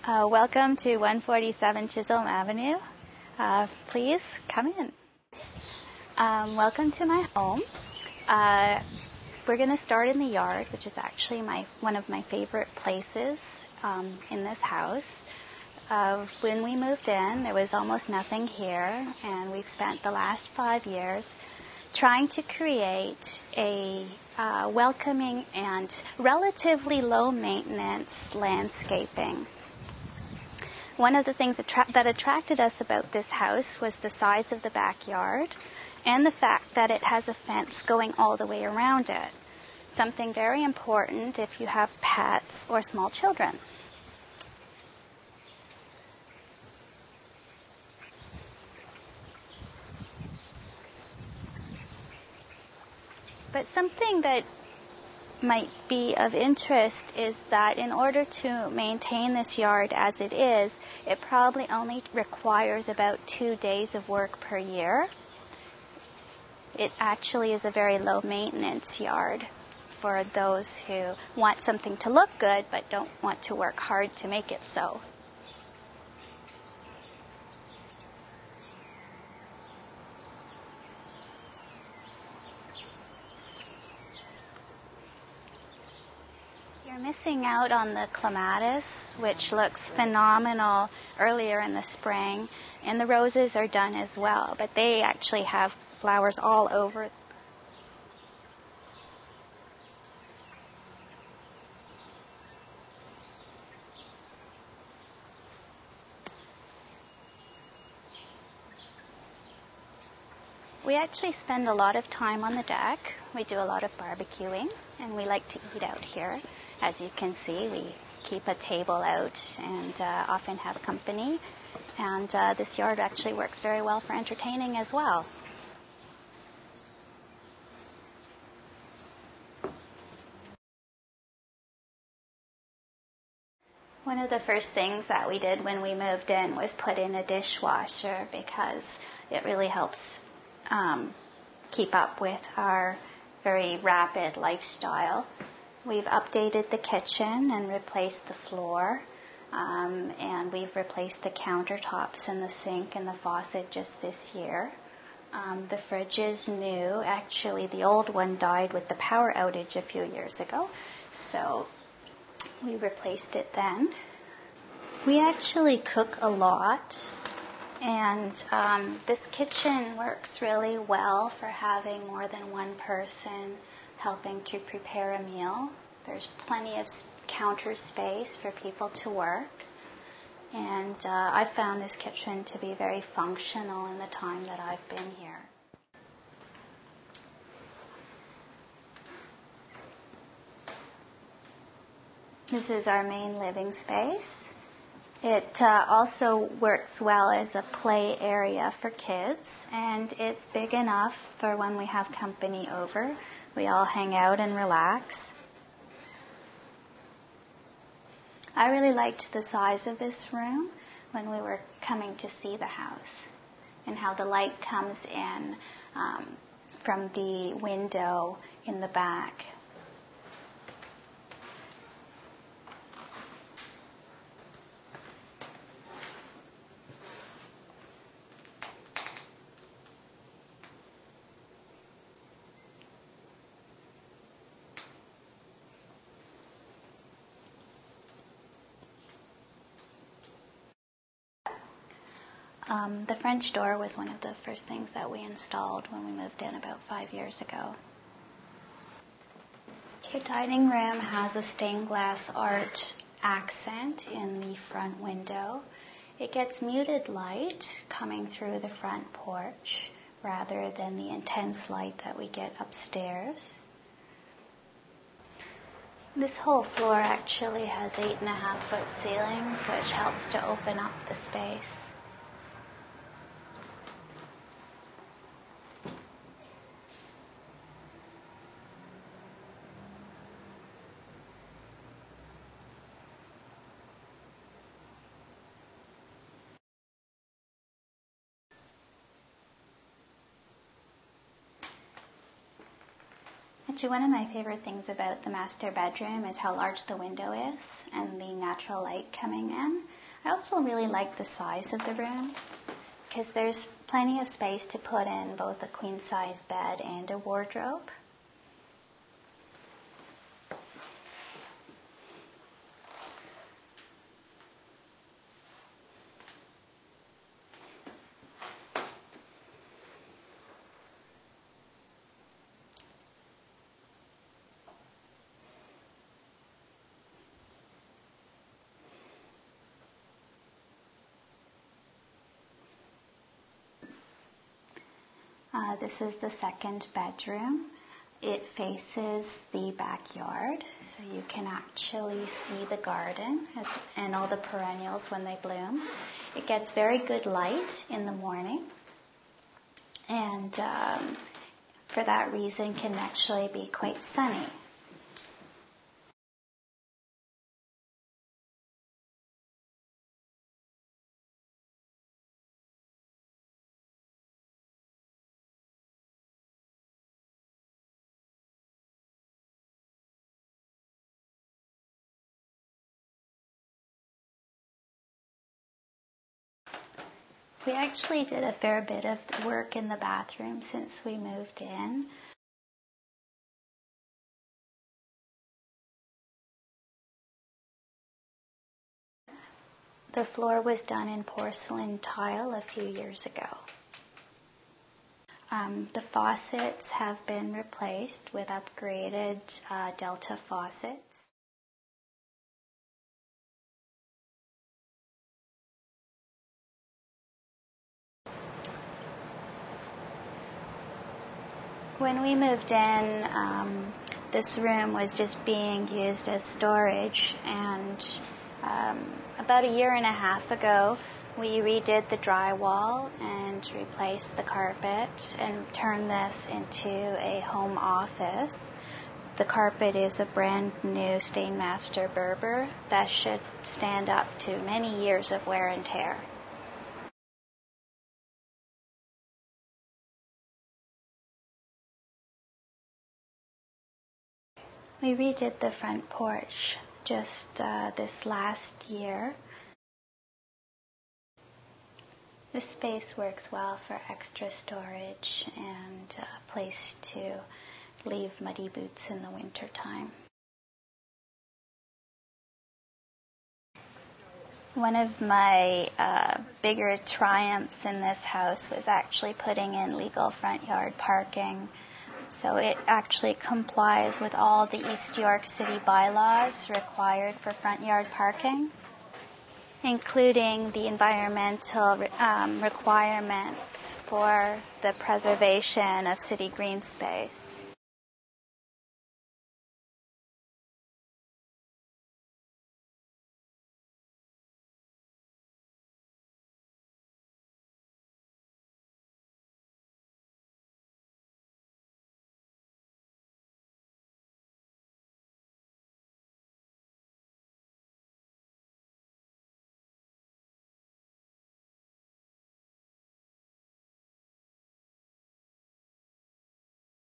Welcome to 147 Chisholm Avenue. Please come in. Welcome to my home. We're going to start in the yard, which is actually one of my favorite places in this house. When we moved in, there was almost nothing here, and we've spent the last 5 years trying to create a welcoming and relatively low-maintenance landscaping. One of the things that attracted us about this house was the size of the backyard and the fact that it has a fence going all the way around it. Something very important if you have pets or small children. But something that might be of interest is that in order to maintain this yard as it is, it probably only requires about 2 days of work per year. It actually is a very low maintenance yard for those who want something to look good but don't want to work hard to make it so. You're missing out on the clematis, which looks phenomenal earlier in the spring, and the roses are done as well, but they actually have flowers all over. We actually spend a lot of time on the deck. We do a lot of barbecuing, and we like to eat out here. As you can see, we keep a table out and often have company. And this yard actually works very well for entertaining as well. One of the first things that we did when we moved in was put in a dishwasher because it really helps keep up with our very rapid lifestyle. We've updated the kitchen and replaced the floor, and we've replaced the countertops and the sink and the faucet just this year. The fridge is new. Actually, the old one died with the power outage a few years ago, so we replaced it then. We actually cook a lot, and this kitchen works really well for having more than one person helping to prepare a meal. There's plenty of counter space for people to work, and I found this kitchen to be very functional in the time that I've been here. This is our main living space. It also works well as a play area for kids, and it's big enough for when we have company over. We all hang out and relax. I really liked the size of this room when we were coming to see the house, and how the light comes in from the window in the back. The French door was one of the first things that we installed when we moved in about 5 years ago. The dining room has a stained glass art accent in the front window. It gets muted light coming through the front porch rather than the intense light that we get upstairs. This whole floor actually has 8.5-foot ceilings, which helps to open up the space. Actually, one of my favorite things about the master bedroom is how large the window is and the natural light coming in. I also really like the size of the room because there's plenty of space to put in both a queen-size bed and a wardrobe. This is the second bedroom. It faces the backyard, so you can actually see the garden and all the perennials when they bloom. It gets very good light in the morning, and for that reason can actually be quite sunny. We actually did a fair bit of work in the bathroom since we moved in. The floor was done in porcelain tile a few years ago. The faucets have been replaced with upgraded Delta faucets. When we moved in, this room was just being used as storage, and about a year and a half ago, we redid the drywall and replaced the carpet and turned this into a home office. The carpet is a brand new Stainmaster Berber that should stand up to many years of wear and tear. We redid the front porch just this last year. This space works well for extra storage and a place to leave muddy boots in the wintertime. One of my bigger triumphs in this house was actually putting in legal front yard parking. So it actually complies with all the East York City bylaws required for front yard parking, including the environmental requirements for the preservation of city green space.